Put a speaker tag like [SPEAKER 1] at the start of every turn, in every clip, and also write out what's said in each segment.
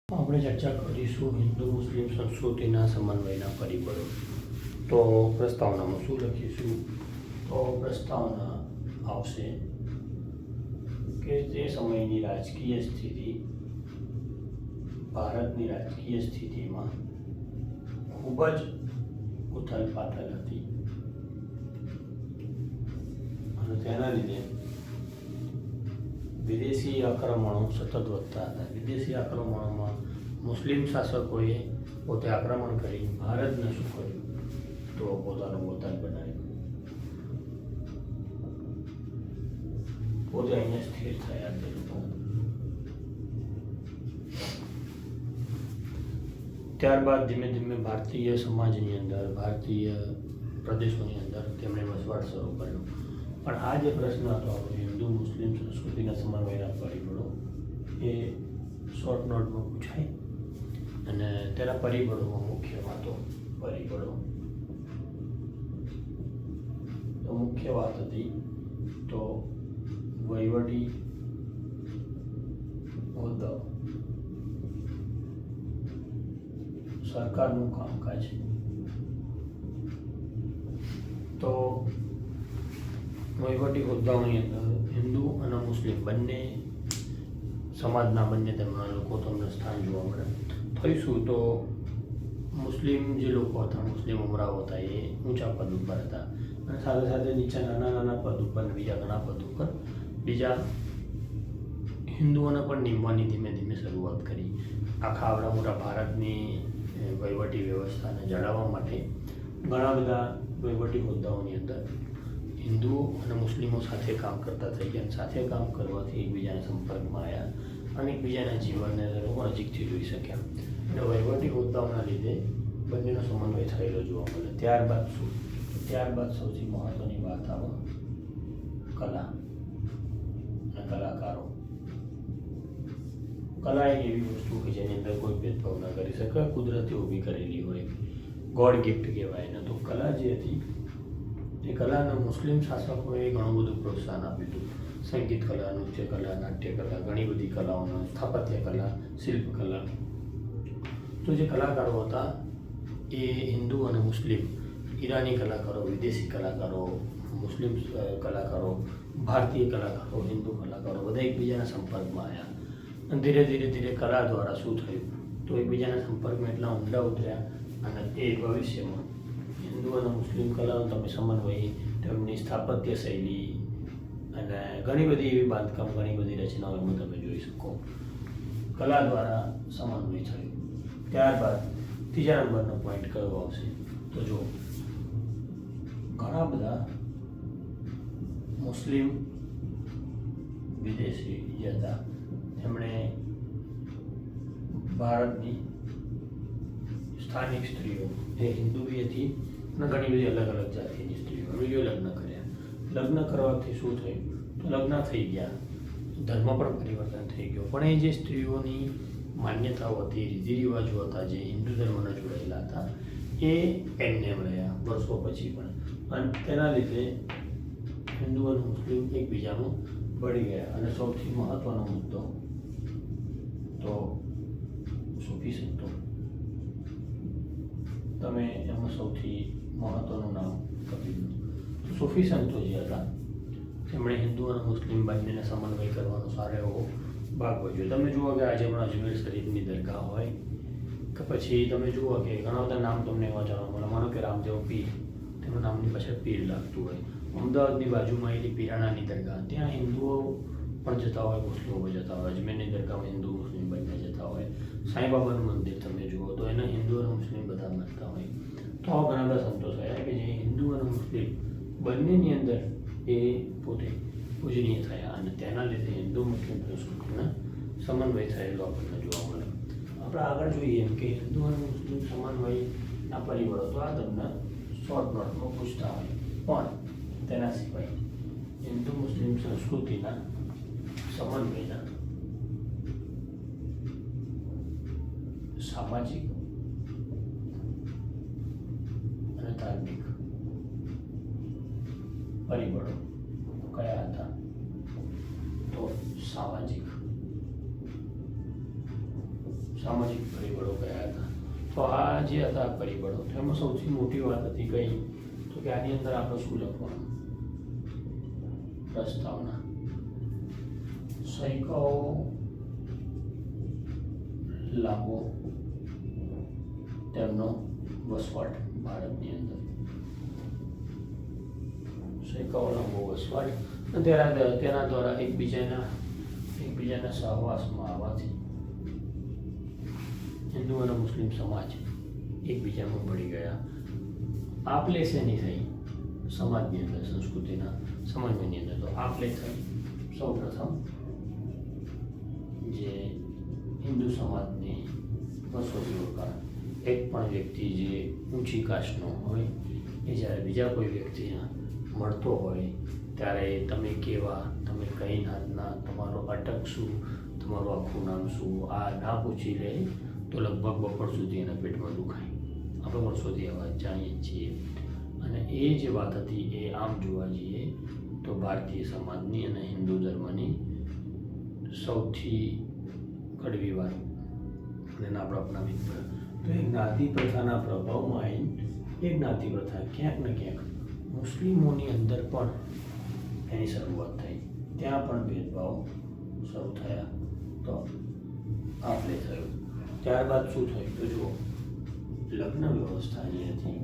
[SPEAKER 1] આપણે ચર્ચા કરીશું હિન્દુ મુસ્લિમ સંસ્કૃતિના સમન્વયના પરિબળો. તો પ્રસ્તાવનામાં શું લખીશું? તો પ્રસ્તાવના આવશે કે તે સમયની રાજકીય સ્થિતિ, ભારતની રાજકીય સ્થિતિમાં ખૂબ જ ઉથલ પાથલ હતી અને તેના લીધે વિદેશી આક્રમણો સતત વધતા હતા. વિદેશી આક્રમણોમાં મુસ્લિમ શાસકોએ પોતે આક્રમણ કરી ભારતને શું કર્યું? તો પોતાનું વતન બનાવ્યું, પોતે અહીંયા સ્થિર થયા તે લોકો. ત્યારબાદ ધીમે ધીમે ભારતીય સમાજની અંદર, ભારતીય પ્રદેશોની અંદર તેમણે વસવાટ શરૂ કર્યો. પણ આ જે પ્રશ્ન હતો આપણો હિન્દુ મુસ્લિમ સંસ્કૃતિના સમન્વયના પરિબળો, એ શોર્ટ નોટમાં પૂછાય અને તેના પરિબળોમાં મુખ્ય વાતો પરિબળો. તો મુખ્ય વાત હતી તો વહીવટી હોદ્દાઓ, સરકારનું કામકાજ. તો વહીવટી હોદ્દાઓની અંદર હિન્દુ અને મુસ્લિમ બંને સમાજના બંને ધર્મના લોકો તમને સ્થાન જોવા મળે. થઈશું તો મુસ્લિમ જે લોકો હતા, મુસ્લિમ ઉમરાઓ હતા, એ ઊંચા પદ ઉપર હતા અને સાથે સાથે નીચે નાના નાના પદ ઉપર, બીજા ઘણા પદ ઉપર બીજા હિન્દુઓને પણ નિમવાની ધીમે ધીમે શરૂઆત કરી. આખા આવડા મોટા ભારતની વહીવટી વ્યવસ્થાને જાળવવા માટે ઘણા બધા વહીવટી હોદ્દાઓની અંદર હિન્દુઓ અને મુસ્લિમો સાથે કામ કરતા થઈ ગયા. સાથે કામ કરવાથી એકબીજાના સંપર્કમાં આવ્યા અને એકબીજાના જીવનને લોકો નજીકથી જોઈ શક્યા અને વહીવટી હોદ્દાઓના લીધે બંનેનો સમન્વય થયેલો જોવા મળે. ત્યારબાદ શું? ત્યારબાદ સૌથી મહત્ત્વની વાત આવે કલા અને કલાકારો. કલા એક એવી વસ્તુ કે જેની અંદર કોઈ ભેદભાવ ન કરી શકે, કુદરતી ઊભી કરેલી હોય, ગોડ ગિફ્ટ કહેવાય ને. તો કલા જે હતી એ કલાના મુસ્લિમ શાસકોએ ઘણું બધું પ્રોત્સાહન આપ્યું હતું. સંગીત કલા, નૃત્ય કલા, નાટ્ય કલા, ઘણી બધી કલાઓનો, સ્થાપત્ય કલા, શિલ્પકલા. તો જે કલાકારો હતા એ હિન્દુ અને મુસ્લિમ, ઈરાની કલાકારો, વિદેશી કલાકારો, મુસ્લિમ કલાકારો, ભારતીય કલાકારો, હિન્દુ કલાકારો બધા એકબીજાના સંપર્કમાં આવ્યા અને ધીરે ધીરે ધીરે કલા દ્વારા શું થયું તો એકબીજાના સંપર્કમાં એટલા ઊંડા ઉતર્યા અને એ ભવિષ્યમાં હિન્દુ અને મુસ્લિમ કલાનો તમે સમન્વય, તેમની સ્થાપત્ય શૈલી અને ઘણી બધી એવી બાંધકામ, ઘણી બધી રચનાઓ એમાં તમે જોઈ શકો. કલા દ્વારા સમન્વય થયો. ત્યારબાદ ત્રીજા નંબરનો પોઈન્ટ કયો આવશે? તો જો ઘણા બધા મુસ્લિમ વિદેશી જે હતા એમણે ભારતની સ્થાનિક સ્ત્રીઓ, એ હિન્દુ બી હતી અને ઘણી બધી અલગ અલગ જાતિની સ્ત્રીઓ એમણે લગ્ન કર્યા. લગ્ન કરવાથી શું થયું? તો લગ્ન થઈ ગયા, ધર્મ પણ પરિવર્તન થઈ ગયો, પણ એ જે સ્ત્રીઓની માન્યતાઓ હતી, રીતિ રિવાજો હતા, જે હિન્દુ ધર્મના જોડાયેલા હતા, એ એમને રહ્યા વર્ષો પછી પણ. અને તેના લીધે હિન્દુ અને મુસ્લિમ એકબીજાનું ભળી ગયા. અને સૌથી મહત્ત્વનો મુદ્દો તો સૂફી સંતો. તમે એમાં સૌથી મહત્ત્વનું નામ કપિલનું. સૂફી સંતો જે હતા તેમણે હિન્દુ અને મુસ્લિમ બંનેને સમન્વય કરવાનો સારો એવો ભાગ ભજવ્યો. તમે જુઓ કે આજે પણ અજમેર શરીફની દરગાહ હોય કે પછી તમે જુઓ કે ઘણા બધા નામ તમને એવા જાણવા મળે. માનો કે રામદેવ પીર, તેમના નામની પાછળ પીર લાગતું હોય. અમદાવાદની બાજુમાં આવેલી પીરાણાની દરગાહ, ત્યાં હિન્દુઓ પણ જતા હોય, મુસ્લિમો પણ જતા હોય. અજમેરની દરગાહમાં હિન્દુ મુસ્લિમ બંને જતા હોય. સાંઈબાબાનું મંદિર તમે જુઓ તો એના હિન્દુ અને મુસ્લિમ બધા માનતા હોય. તો આવા ઘણા બધા સંતો થયા કે જે હિન્દુ અને મુસ્લિમ બંનેની અંદર એ પોતે પૂજનીય થયા અને તેના લીધે હિન્દુ મુસ્લિમ સંસ્કૃતિના સમન્વય થયેલો આપણને જોવા મળે. આપણે આગળ જોઈએ એમ કે હિન્દુ અને મુસ્લિમ સમન્વયના પરિબળો તો આ તમને શોર્ટ નોટમાં પૂછતા હોય, પણ તેના સિવાય હિન્દુ મુસ્લિમ સંસ્કૃતિના સમન્વયના સામાજિક અને ધાર્મિક પરિબળો કયા હતા? તો સામાજિક સામાજિક પરિબળો કયા હતા. તો આ જે હતા પરિબળો, તો એમાં સૌથી મોટી વાત હતી કઈ, તો કે આની અંદર આપણે શું લખવાનું, પ્રસ્તાવના. સૈકાઓ લાંબો તેમનો વસવાટ ભારતની અંદર, સૈકાઓ લાંબો વસવાટ તેના દ્વારા એકબીજાના સહવાસમાં આવવાથી હિન્દુ અને મુસ્લિમ સમાજ એકબીજામાં ભળી ગયા. આપલે શેની થઈ સમાજની અંદર, સંસ્કૃતિના સમન્વયની અંદર? તો આપલે થઈ સૌપ્રથમ જે હિન્દુ સમાજની વસોટીઓ કારણ એક પણ વ્યક્તિ જે ઊંચી કાસ્ટનો હોય એ જ્યારે બીજા કોઈ વ્યક્તિને મળતો હોય ત્યારે તમે કેવા, તમે કઈ નાતના, તમારો અટક શું, તમારું આખું નામ શું, આ ના પૂછી લે તો લગભગ બપોર સુધી એના પેટમાં દુખાય. આપણે વર્ષોથી આ વાત જાણીએ છીએ. અને એ જે વાત હતી એ આમ જોવા જઈએ તો ભારતીય સમાજની અને હિન્દુ ધર્મની સૌથી કડવી વાત અને આપણે અપનાવી પડે. તો એ જ્ઞાતિ પ્રથાના પ્રભાવમાં એ જ્ઞાતિ પ્રથા ક્યાંક ને ક્યાંક મુસ્લિમોની અંદર પણ એની શરૂઆત થઈ. ત્યાં પણ ભેદભાવ શરૂ થયા. તો આપલે થયું. ત્યારબાદ શું થયું? તો જુઓ, લગ્ન વ્યવસ્થા જે હતી,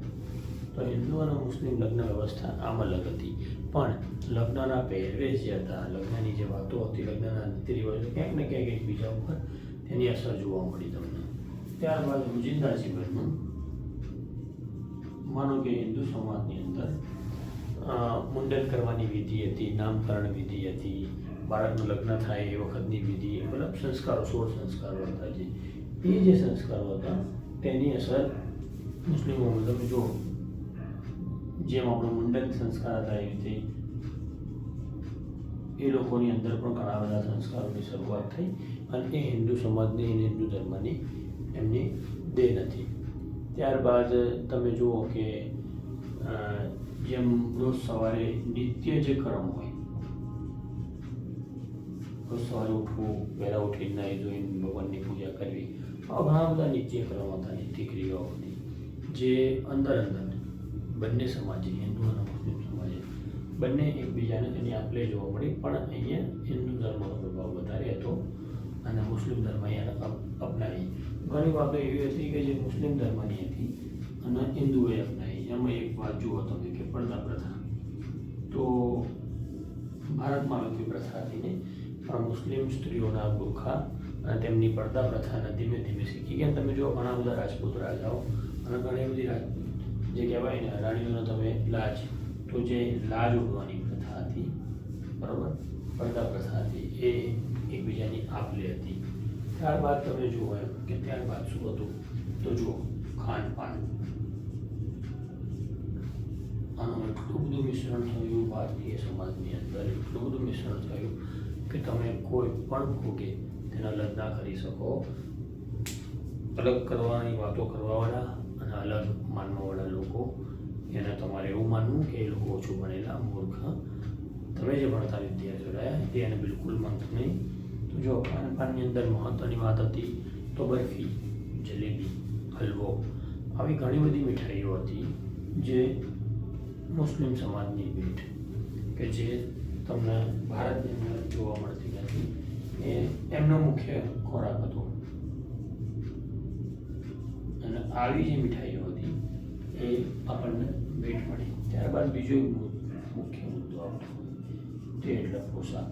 [SPEAKER 1] તો હિન્દુ અને મુસ્લિમ લગ્ન વ્યવસ્થા આમ અલગ હતી, પણ લગ્નના પહેરવેશ જે હતા, લગ્નની જે વાતો હતી, લગ્નના રીતિ રિવાજો ક્યાંક ને ક્યાંક એકબીજા ઉપર તેની અસર જોવા મળી તમને. ત્યારબાદ રોજિંદા જીવનનું, માનો કે હિન્દુ સમાજની અંદર મુંડન કરવાની વિધિ હતી, નામકરણ વિધિ હતી, બાળકનું લગ્ન થાય એ વખતની વિધિ, મતલબ સંસ્કારો, 16 સંસ્કારો હતા. એ જે સંસ્કારો હતા તેની અસર મુસ્લિમોમાં તમે જુઓ, જેમ આપણું મુંડન સંસ્કાર હતા એવી રીતે એ લોકોની અંદર પણ ઘણા બધા સંસ્કારોની શરૂઆત થઈ. અને એ હિન્દુ સમાજની અને હિન્દુ ધર્મની એમની દેન હતી. ત્યારબાદ તમે જુઓ કે જેમ રોજ સવારે નિત્ય જે કર્મ હોય, રોજ સવારે ઉઠવું, વહેલા ઉઠીને નાહી ધોઈને ભગવાનની પૂજા કરવી, આવા ઘણા બધા નિત્ય કર્મ હતા, નિત્ય ક્રિયાઓ હતી, જે અંદર બંને સમાજે, હિન્દુ અને મુસ્લિમ સમાજે બંને એકબીજાને તેની આપલે જોવા મળી. પણ અહીંયા હિન્દુ ધર્મનો પ્રભાવ વધારે હતો અને મુસ્લિમ ધર્મ અહીંયા અપનાવી. ઘણી વાતો એવી હતી કે જે મુસ્લિમ ધર્મની હતી અને હિન્દુએ અપનાવી. એમાં એક વાત જુઓ તમે કે પડદા પ્રથા, તો ભારતમાં આવી પ્રથા હતી ને, પણ મુસ્લિમ સ્ત્રીઓના બુરખા અને તેમની પડદા પ્રથાને ધીમે ધીમે શીખી ગયા. તમે જુઓ, ઘણા બધા રાજપૂત રાજાઓ અને ઘણી બધી જે કહેવાય ને રાણીઓનો તમે લાજ, તો જે લાજ ઓઢવાની પ્રથા હતી, બરાબર, પડદા પ્રથા હતી, એ એકબીજાની આપલે હતી. ત્યારબાદ તમે જુઓ એમ કે ત્યારબાદ શું હતું? તો જુઓ, ખાનપાન, આનું એટલું બધું મિશ્રણ થયું ભારતીય સમાજની અંદર, એટલું બધું મિશ્રણ થયું કે તમે કોઈ પણ ભોગે તેને અલગ ના કરી શકો. અલગ કરવાની વાતો કરવાવાળા અને અલગ માનવાવાળા લોકો, એને તમારે એવું માનવું કે એ લોકો ઓછું ભણેલા, મૂર્ખ, તમે જે ભણતા વિદ્યાર્થીઓ રહ્યા તે એને બિલકુલ માનતું નહીં. તો જો ખાનપાનની અંદર મહત્ત્વની વાત હતી તો બરફી, જલેબી, હલવો, આવી ઘણી બધી મીઠાઈઓ હતી જે મુસ્લિમ સમાજની ભેટ, કે જે તમને ભારતની અંદર જોવા મળતી નથી, એ એમનો મુખ્ય ખોરાક હતો. અને આવી જે મીઠાઈઓ હતી એ આપણને ભેટ મળી. ત્યારબાદ બીજો એક મુખ્ય મુદ્દો આવતો તે એટલે પોશાક.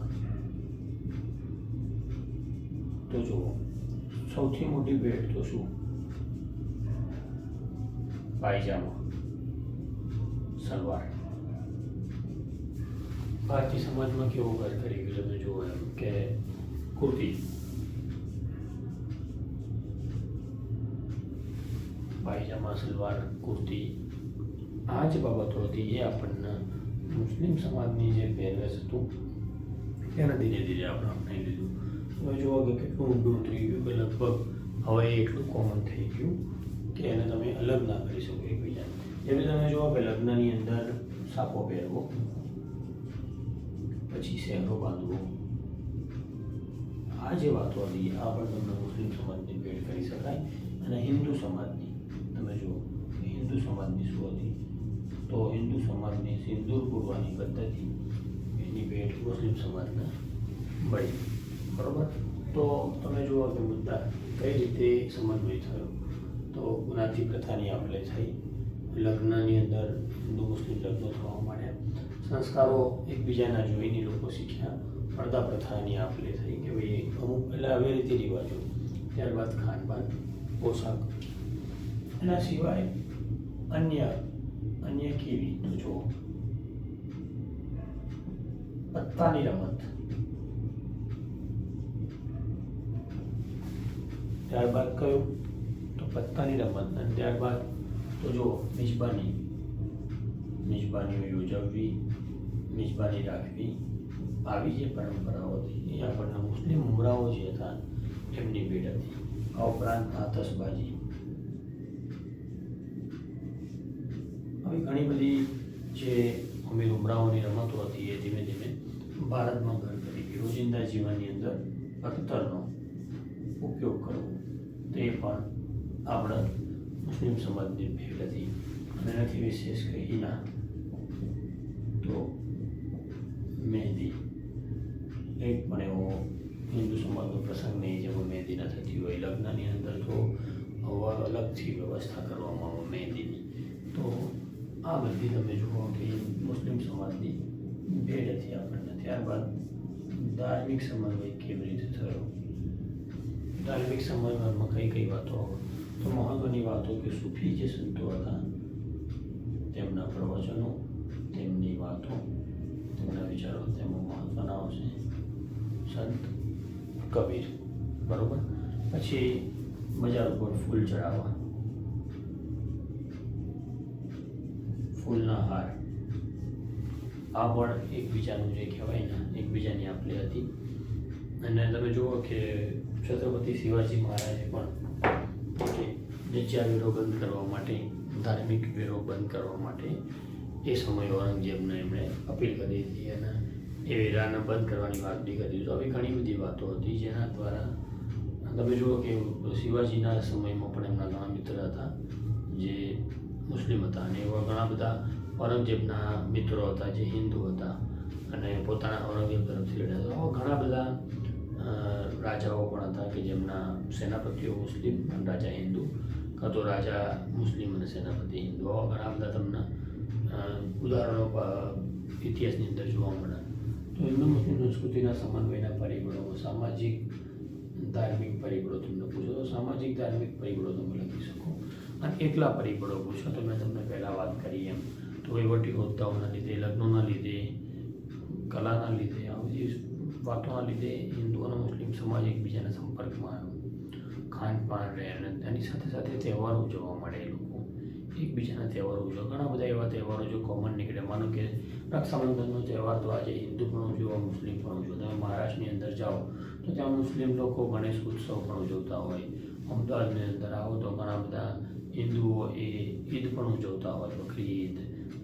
[SPEAKER 1] તો જુઓ, સૌથી મોટી ભેટ તો શું? પાયજામા, સલવાર. ભારતીય સમાજમાં કેવું ઘર કરી ગયું તમે જુઓ એમ કે કુર્તી, પાયજામા, સલવાર, કુર્તી, આ જે બાબતો હતી એ આપણને મુસ્લિમ સમાજની જે પહેરવેશ હતું તેને ધીરે ધીરે આપણે અપનાવી લીધું. હવે જુઓ કે કેટલું ઊંડું ઉતરી ગયું કે લગભગ હવે એટલું કોમન થઈ ગયું કે એને તમે અલગ ના કરી શકો એકબીજાને. જેમ તમે જુઓ કે લગ્નની અંદર સાફો પહેરવો, પછી સહેરો બાંધવો, આ જે વાતો હતી આ પણ તમને મુસ્લિમ સમાજની ભેટ કરી હતી, તો હિન્દુ સમાજની સિંદૂર પૂરવાની પદ્ધતિ એની ભેટ મુસ્લિમ સમાજને મળી. બરાબર. તો તમે જુઓ કે મુદ્દા કઈ રીતે સમન્વય થયો. તો જ્ઞાતિ પ્રથાની આપલે થઈ, લગ્નની અંદર હિન્દુ મુસ્લિમ લગ્નો થવા માંડ્યા, સંસ્કારો એકબીજાના જોઈને લોકો શીખ્યા, પડદા પ્રથાની આપલે થઈ કે ભાઈ અમુક પહેલાં હવે રીતિ રિવાજો, ત્યારબાદ ખાનપાન, પોશાક, એના સિવાય અન્ય કેવી તો જો પત્તાની રમત, ત્યારબાદ કયું તો પત્તાની રમત, અને ત્યારબાદ તો જો મિજબાનીઓ યોજવવી, મિજબાની રાખવી, આવી જે પરંપરાઓ હતી એ આપણને મુસ્લિમ ઉમરાઓ જે હતા એમની ભેટ હતી. આ ઉપરાંત આતશબાજી, આવી ઘણી બધી જે અમીર ઉમરાઓની રમતો હતી એ ધીમે ધીમે ભારતમાં ઘર કરી ગઈ. રોજિંદા જીવનની અંદર અખ્તરનો ઉપયોગ કરવો તે પણ આપણા મુસ્લિમ સમાજની ભેટ હતી. અને એનાથી વિશેષ કહીના તો મહેંદી એક પણ એવો હિન્દુ સમાજનો પ્રસંગ નહીં જેમાં મહેંદી ન થતી હોય. લગ્નની અંદર તો અલગથી વ્યવસ્થા કરવામાં આવે મહેંદીની. તો આ બધી તમે જુઓ કે મુસ્લિમ સમાજની ભેટ હતી આપણને. ત્યારબાદ ધાર્મિક સમન્વય કેવી રીતે થયો. ધાર્મિક સમન્વયમાં કઈ વાતો, તો મહત્ત્વની વાતો કે સૂફી જે સંતો હતા તેમના પ્રવચનો, તેમની વાતો, તેમના વિચારો, તેમાં મહત્ત્વના આવશે સંત કબીર. બરાબર. પછી બજાર ઉપર ફૂલ ચડાવવા, ફૂલના હાર, આ પણ એકબીજાનું જે કહેવાય ને એકબીજાની આપલે હતી. અને તમે જુઓ કે છત્રપતિ શિવાજી મહારાજે પણ કે જજ્જા વેરો બંધ કરવા માટે, ધાર્મિક વેરો બંધ કરવા માટે એ સમયે ઔરંગઝેબને એમણે અપીલ કરી હતી અને એ વેરાને બંધ કરવાની વાત બી કરી. તો આવી ઘણી બધી વાતો હતી જેના દ્વારા તમે જુઓ કે શિવાજીના સમયમાં પણ એમના ઘણા મિત્ર હતા જે મુસ્લિમ હતા, અને એવા ઘણા બધા ઔરંગઝેબના મિત્રો હતા જે હિન્દુ હતા અને પોતાના ઔરંગઝેબ તરફથી લડ્યા હતા. આવા ઘણા બધા રાજાઓ પણ હતા કે જેમના સેનાપતિઓ મુસ્લિમ અને રાજા હિન્દુ, કાં તો રાજા મુસ્લિમ અને સેનાપતિ હિન્દુ. આવા ઘણા બધા તમને ઉદાહરણો ઇતિહાસની અંદર જોવા મળે. તો હિન્દુ મુસ્લિમ સંસ્કૃતિના સમન્વયના પરિબળો, સામાજિક ધાર્મિક પરિબળો તમને પૂછો તો સામાજિક ધાર્મિક પરિબળો તમે લખી શકો. અને એકલા પરિબળો પૂછો તો મેં તમને પહેલાં વાત કરી એમ તો વહીવટી હોદ્દાઓના લીધે, લગ્નોના લીધે, કલાના લીધે, આ બધી વાતોના લીધે હિન્દુ અને મુસ્લિમ સમાજ એકબીજાના સંપર્કમાં આવ્યો. ખાનપાન રહે અને તેની સાથે સાથે તહેવારો ઉજવવા મળે. એ લોકો એકબીજાના તહેવારો ઉજવવા, ઘણા બધા એવા તહેવારો જો કોમન નીકળે. માનો કે રક્ષાબંધનનો તહેવાર તો આજે હિન્દુ પણ ઉજવવા, મુસ્લિમ પણ ઉજવવા. તમે મહારાષ્ટ્રની અંદર જાઓ તો ત્યાં મુસ્લિમ લોકો ગણેશ ઉત્સવ પણ ઉજવતા હોય. અમદાવાદની અંદર આવો તો ઘણા બધા હિન્દુઓ એ ઈદ પણ ઉજવતા હોય, બકરી ઈદ,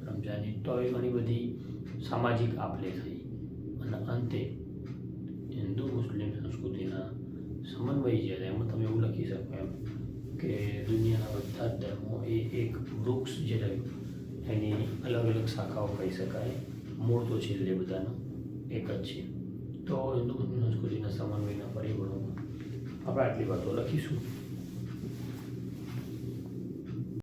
[SPEAKER 1] રમઝાન ઈદ. તો આવી ઘણી બધી સામાજિક આપલે થઈ. અને અંતે હિન્દુ મુસ્લિમ સંસ્કૃતિના સમન્વય જે છે એમાં તમે એવું લખી શકો એમ કે દુનિયાના બધા જ ધર્મો એ એક વૃક્ષ જે રહ્યું એની અલગ અલગ શાખાઓ કહી શકાય. મૂળ તો છેલ્લે બધાનું એક જ છે. તો હિન્દુ મુસ્લિમ સંસ્કૃતિના સમન્વયના પરિબળોમાં આપણે આટલી વાતો લખીશું.